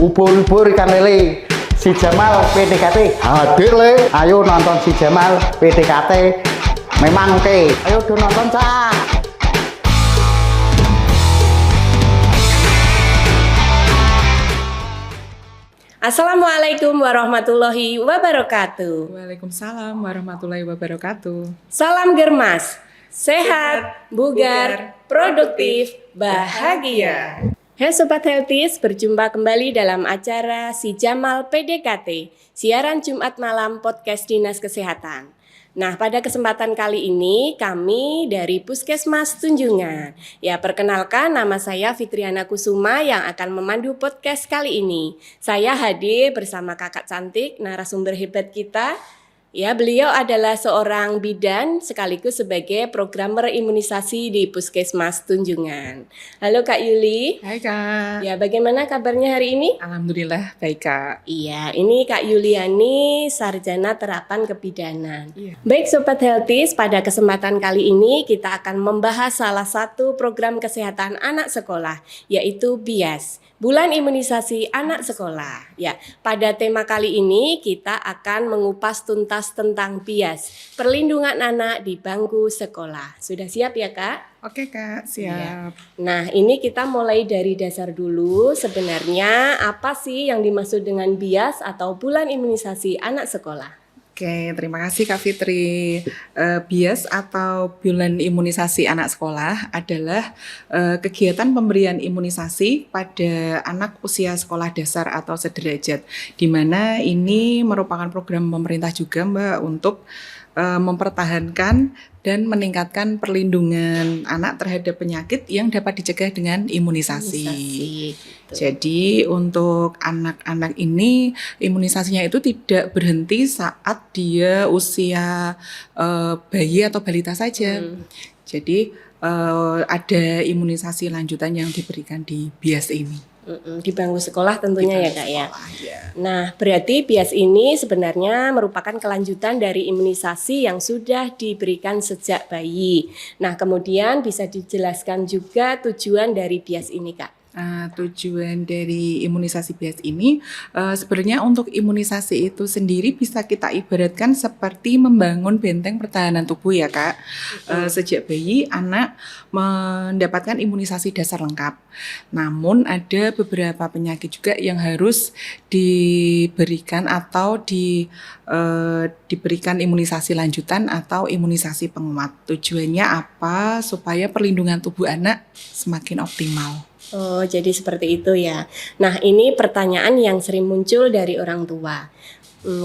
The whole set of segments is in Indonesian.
Ubur-ubur ikan lele. Si Jamal PDKT hadir le. Ayo nonton si Jamal PDKT. Memang oke. Ayo do nonton cak. Assalamualaikum warahmatullahi wabarakatuh. Waalaikumsalam warahmatullahi wabarakatuh. Salam Germas, sehat, bugar, produktif, bahagia. Hai Sobat Healthies, berjumpa kembali dalam acara Si Jamal PDKT, siaran Jumat malam podcast Dinas Kesehatan. Nah, pada kesempatan kali ini kami dari Puskesmas Tunjungan. Ya, perkenalkan nama saya Fitriana Kusuma yang akan memandu podcast kali ini. Saya hadir bersama kakak cantik, narasumber hebat kita. Ya, beliau adalah seorang bidan sekaligus sebagai programmer imunisasi di Puskesmas Tunjungan. Halo Kak Yuli. Hai Kak. Ya, bagaimana kabarnya hari ini? Alhamdulillah baik Kak. Iya, ini Kak Yuliani, sarjana terapan kebidanan. Iya. Baik Sobat Healthies, pada kesempatan kali ini kita akan membahas salah satu program kesehatan anak sekolah, yaitu BIAS, Bulan Imunisasi Anak Sekolah. Ya, pada tema kali ini kita akan mengupas tuntas tentang BIAS, perlindungan anak di bangku sekolah. Sudah siap ya Kak? Oke Kak, siap. Ya. Nah, ini kita mulai dari dasar dulu. Sebenarnya apa sih yang dimaksud dengan BIAS atau Bulan Imunisasi Anak Sekolah? Oke, terima kasih Kak Fitri. BIAS atau Bulan Imunisasi Anak Sekolah adalah kegiatan pemberian imunisasi pada anak usia sekolah dasar atau sederajat, di mana ini merupakan program pemerintah juga Mbak untuk mempertahankan dan meningkatkan perlindungan anak terhadap penyakit yang dapat dicegah dengan imunisasi. Gitu. Jadi untuk anak-anak ini imunisasinya itu tidak berhenti saat dia usia bayi atau balita saja. Jadi ada imunisasi lanjutan yang diberikan di BIAS ini. Di bangku sekolah tentunya ya Kak ya. Ya. Nah, berarti BIAS ini sebenarnya merupakan kelanjutan dari imunisasi yang sudah diberikan sejak bayi. Nah, kemudian bisa dijelaskan juga tujuan dari BIAS ini Kak. Tujuan dari imunisasi BIAS ini sebenarnya untuk imunisasi itu sendiri bisa kita ibaratkan seperti membangun benteng pertahanan tubuh ya Kak. Sejak bayi anak mendapatkan imunisasi dasar lengkap. Namun ada beberapa penyakit juga yang harus diberikan atau diberikan imunisasi lanjutan atau imunisasi penguat. Tujuannya apa? Supaya perlindungan tubuh anak semakin optimal. Oh, jadi seperti itu ya. Nah, ini pertanyaan yang sering muncul dari orang tua.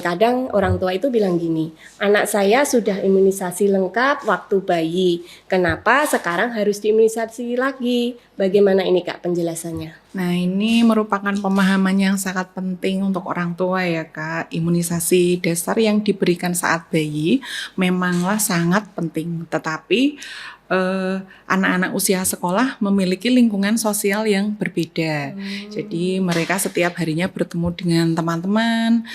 Kadang orang tua itu bilang gini, anak saya sudah imunisasi lengkap waktu bayi, kenapa sekarang harus diimunisasi lagi? Bagaimana ini Kak penjelasannya? Nah, ini merupakan pemahaman yang sangat penting untuk orang tua ya Kak. Imunisasi dasar yang diberikan saat bayi memanglah sangat penting, tetapi anak-anak usia sekolah memiliki lingkungan sosial yang berbeda. Jadi mereka setiap harinya bertemu dengan teman-teman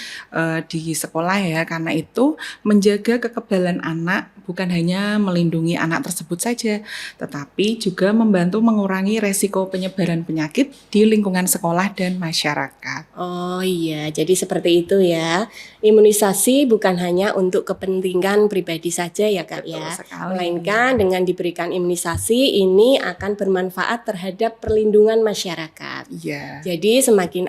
di sekolah ya. Karena itu menjaga kekebalan anak bukan hanya melindungi anak tersebut saja, tetapi juga membantu mengurangi resiko penyebaran penyakit di lingkungan sekolah dan masyarakat. Oh iya, jadi seperti itu ya. Imunisasi bukan hanya untuk kepentingan pribadi saja ya Kak. Betul ya, sekali. melainkan dengan diberikan imunisasi ini akan bermanfaat terhadap perlindungan masyarakat. Iya. Jadi semakin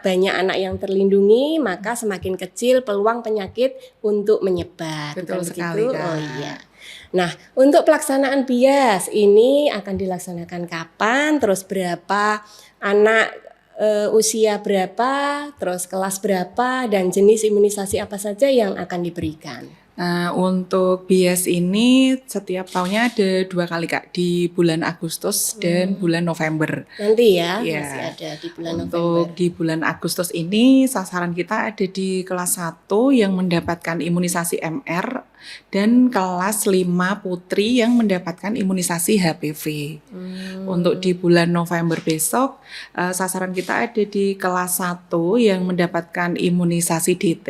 banyak anak yang terlindungi, maka semakin kecil peluang penyakit untuk menyebar. Betul Bukan sekali, begitu? Kak. Oh iya. Nah, untuk pelaksanaan BIAS ini akan dilaksanakan kapan? Terus berapa anak usia berapa? Terus kelas berapa? Dan jenis imunisasi apa saja yang akan diberikan? Nah, untuk BIAS ini setiap tahunnya ada 2 kali Kak, di bulan Agustus dan bulan November. Nanti ya, Iya. masih ada di bulan Untuk November. di bulan Agustus ini sasaran kita ada di kelas 1 yang mendapatkan imunisasi MR dan kelas 5 putri yang mendapatkan imunisasi HPV. Untuk di bulan November besok sasaran kita ada di kelas 1 yang mendapatkan imunisasi DT,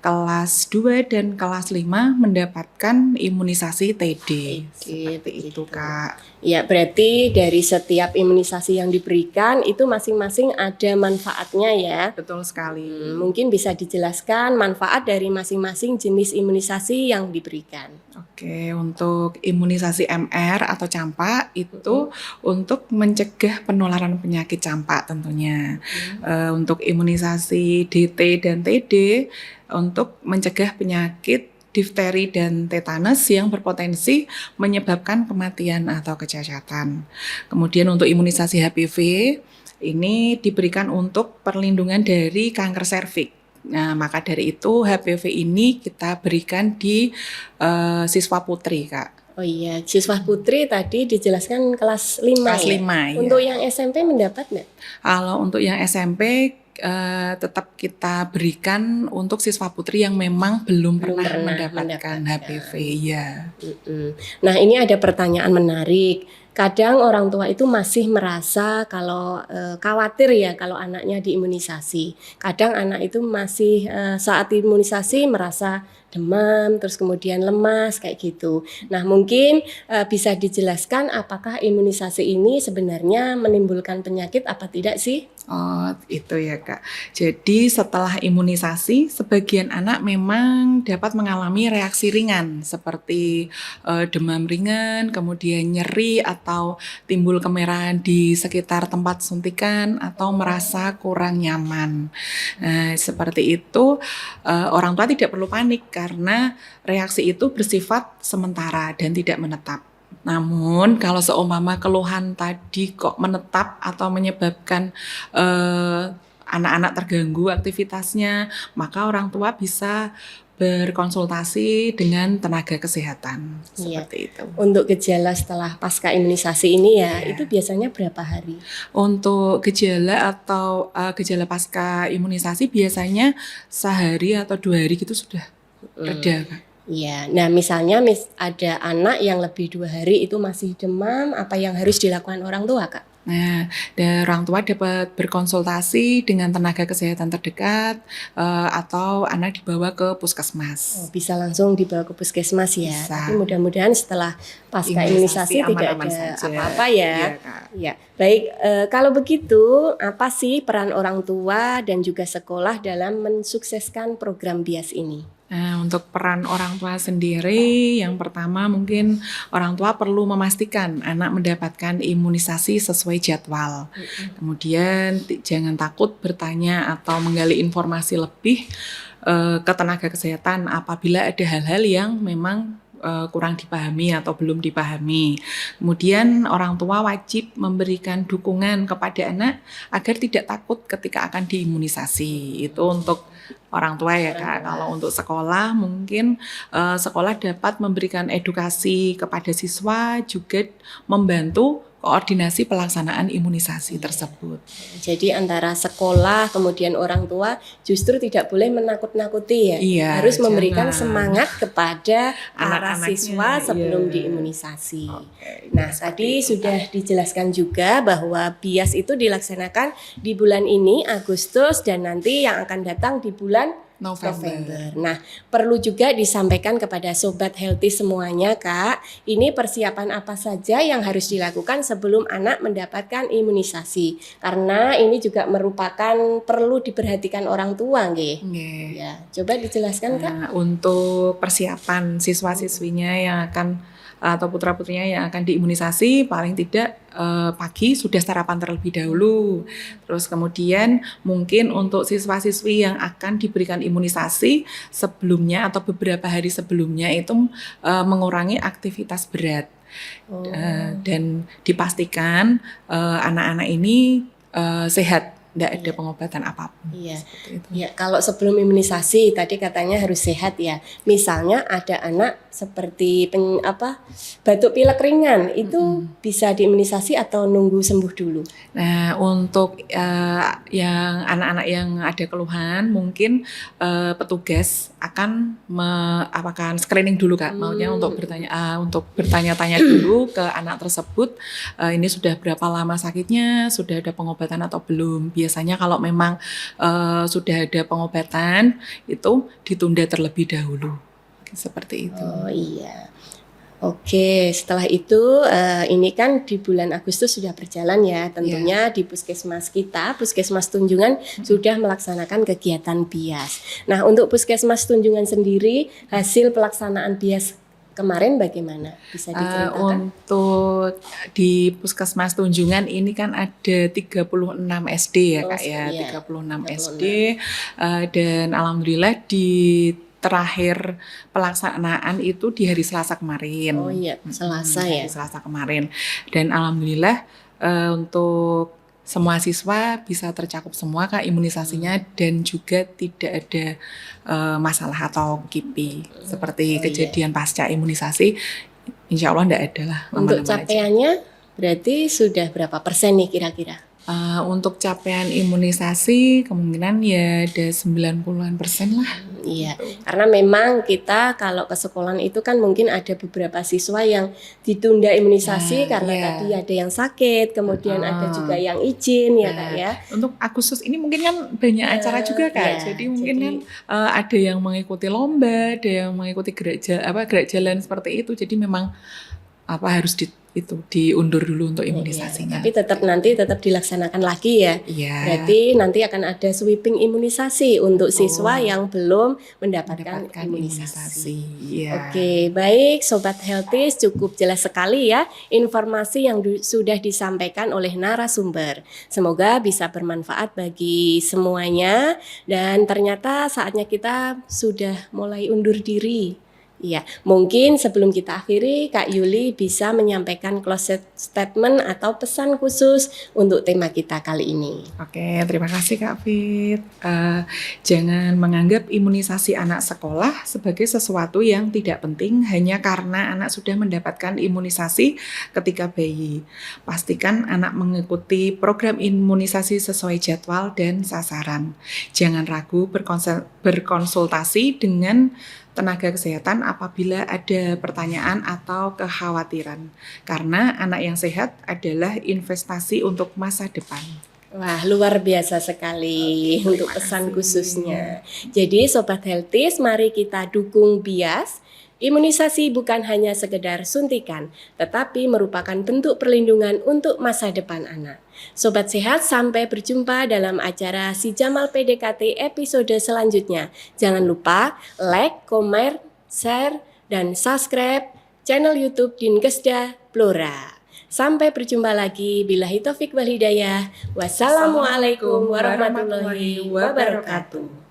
kelas 2 dan kelas 5 mendapatkan imunisasi TD. Seperti itu Kak. Ya, berarti dari setiap imunisasi yang diberikan itu masing-masing ada manfaatnya ya. Betul sekali. Mungkin bisa dijelaskan manfaat dari masing-masing jenis imunisasi yang diberikan. Oke, untuk imunisasi MR atau campak itu untuk mencegah penularan penyakit campak tentunya. Untuk imunisasi DT dan TD untuk mencegah penyakit difteri dan tetanus yang berpotensi menyebabkan kematian atau kecacatan. Kemudian untuk imunisasi HPV ini diberikan untuk perlindungan dari kanker serviks. Nah, maka dari itu HPV ini kita berikan di siswa putri, Kak. Oh iya, siswa putri tadi dijelaskan kelas 5 Kelas ya? 5, Untuk ya. yang SMP mendapat nggak? Kalau untuk yang SMP tetap kita berikan untuk siswa putri yang memang belum pernah mendapatkan HPV, ya. Nah, ini ada pertanyaan menarik. Kadang orang tua itu masih merasa kalau khawatir ya kalau anaknya diimunisasi. Kadang anak itu masih saat imunisasi merasa demam, terus kemudian lemas kayak gitu. Nah, mungkin bisa dijelaskan apakah imunisasi ini sebenarnya menimbulkan penyakit apa tidak sih? Oh, itu ya, Kak. Jadi setelah imunisasi, sebagian anak memang dapat mengalami reaksi ringan seperti demam ringan, kemudian nyeri atau timbul kemerahan di sekitar tempat suntikan atau merasa kurang nyaman. Nah, seperti itu orang tua tidak perlu panik karena reaksi itu bersifat sementara dan tidak menetap. Namun kalau seumpama keluhan tadi kok menetap atau menyebabkan anak-anak terganggu aktivitasnya, maka orang tua bisa berkonsultasi dengan tenaga kesehatan. Seperti itu. Untuk gejala setelah pasca imunisasi ini ya, itu biasanya berapa hari? Untuk gejala atau gejala pasca imunisasi biasanya sehari atau 2 hari gitu sudah reda, Kak. Iya, nah misalnya ada anak yang lebih 2 hari itu masih demam, apa yang harus dilakukan orang tua, Kak? Nah, dan orang tua dapat berkonsultasi dengan tenaga kesehatan terdekat atau anak dibawa ke puskesmas. Bisa langsung dibawa ke puskesmas ya. Bisa. Tapi mudah-mudahan setelah pasca imunisasi tidak aman-aman ada saja. apa-apa ya. Iya, Kak. Ya, baik. Kalau begitu, apa sih peran orang tua dan juga sekolah dalam mensukseskan program BIAS ini? Nah, untuk peran orang tua sendiri, yang pertama mungkin orang tua perlu memastikan anak mendapatkan imunisasi sesuai jadwal. Kemudian jangan takut bertanya atau menggali informasi lebih ke tenaga kesehatan apabila ada hal-hal yang memang kurang dipahami atau belum dipahami. Kemudian orang tua wajib memberikan dukungan kepada anak agar tidak takut ketika akan diimunisasi. Itu untuk orang tua ya, Kak. Kalau untuk sekolah mungkin sekolah dapat memberikan edukasi kepada siswa, juga membantu koordinasi pelaksanaan imunisasi tersebut. Jadi antara sekolah kemudian orang tua justru tidak boleh menakut-nakuti ya. Iya, harus memberikan jangan. semangat kepada para Anak-anaknya, siswa sebelum iya. diimunisasi. Oke, Nah, tadi sudah dijelaskan juga bahwa BIAS itu dilaksanakan di bulan ini Agustus dan nanti yang akan datang di bulan November. Nah, perlu juga disampaikan kepada Sobat Healthy semuanya, Kak. Ini persiapan apa saja yang harus dilakukan sebelum anak mendapatkan imunisasi? Karena ini juga merupakan perlu diperhatikan orang tua, nggih. Nggih. Ya, coba dijelaskan, Kak. Nah, untuk persiapan siswa-siswinya yang akan atau putra-putrinya yang akan diimunisasi, paling tidak pagi sudah sarapan terlebih dahulu. Terus kemudian mungkin untuk siswa-siswi yang akan diberikan imunisasi sebelumnya atau beberapa hari sebelumnya itu mengurangi aktivitas berat. Dan dipastikan anak-anak ini sehat, tidak ada pengobatan apapun. Iya. Seperti itu. Ya, kalau sebelum imunisasi tadi katanya harus sehat ya. Misalnya ada anak seperti batuk pilek ringan, itu bisa diimunisasi atau nunggu sembuh dulu? Nah, untuk yang anak-anak yang ada keluhan, mungkin petugas akan akan screening dulu, Kak. Maunya untuk bertanya-tanya dulu ke anak tersebut, ini sudah berapa lama sakitnya, sudah ada pengobatan atau belum. Biasanya kalau memang sudah ada pengobatan, itu ditunda terlebih dahulu. Seperti itu. Oh iya. Oke, setelah itu ini kan di bulan Agustus sudah berjalan ya, tentunya di puskesmas kita, Puskesmas Tunjungan sudah melaksanakan kegiatan BIAS. Nah, untuk Puskesmas Tunjungan sendiri, hasil pelaksanaan BIAS kemarin bagaimana? Bisa diceritakan? Untuk di Puskesmas Tunjungan ini kan ada 36 SD ya Oh, Kak ya, iya. 36 SD 36. dan alhamdulillah di terakhir pelaksanaan itu di hari Selasa kemarin. Oh iya, Selasa ya. Hari Selasa kemarin. Dan alhamdulillah untuk semua siswa bisa tercakup semua Kak imunisasinya dan juga tidak ada masalah atau KIPI seperti kejadian pasca imunisasi. Insya Allah enggak ada lah. Untuk aman-aman aja. capaiannya berarti sudah berapa persen nih kira-kira? Untuk capaian imunisasi kemungkinan ya ada 90% lah. Iya, karena memang kita kalau ke sekolahan itu kan mungkin ada beberapa siswa yang ditunda imunisasi karena iya. tadi ada yang sakit, kemudian ada juga yang izin ya Kak ya. Untuk Agustus ini mungkin kan banyak acara juga Kak. iya, Jadi mungkin jadi- kan ada yang mengikuti lomba, ada yang mengikuti gerak jalan seperti itu. Jadi memang harus diundur dulu untuk imunisasinya. Tapi nanti tetap dilaksanakan lagi ya. Iya. Berarti nanti akan ada sweeping imunisasi untuk siswa yang belum mendapatkan imunisasi. Iya. Oke, baik Sobat Healthies, cukup jelas sekali ya informasi yang sudah disampaikan oleh narasumber. Semoga bisa bermanfaat bagi semuanya dan ternyata saatnya kita sudah mulai undur diri. Iya, mungkin sebelum kita akhiri, Kak Yuli bisa menyampaikan closing statement atau pesan khusus untuk tema kita kali ini. Oke, terima kasih Kak Fit. Jangan menganggap imunisasi anak sekolah sebagai sesuatu yang tidak penting hanya karena anak sudah mendapatkan imunisasi ketika bayi. Pastikan anak mengikuti program imunisasi sesuai jadwal dan sasaran. Jangan ragu berkonsultasi dengan tenaga kesehatan apabila ada pertanyaan atau kekhawatiran. Karena anak yang sehat adalah investasi untuk masa depan. Wah, luar biasa sekali untuk pesan khususnya. Jadi Sobat Healthies, mari kita dukung BIAS. Imunisasi bukan hanya sekedar suntikan, tetapi merupakan bentuk perlindungan untuk masa depan anak. Sobat Sehat, sampai berjumpa dalam acara Si Jamal PDKT episode selanjutnya. Jangan lupa like, comment, share, dan subscribe channel YouTube Dinkesda Blora. Sampai berjumpa lagi. Billahi taufik wal hidayah. Wassalamualaikum warahmatullahi wabarakatuh.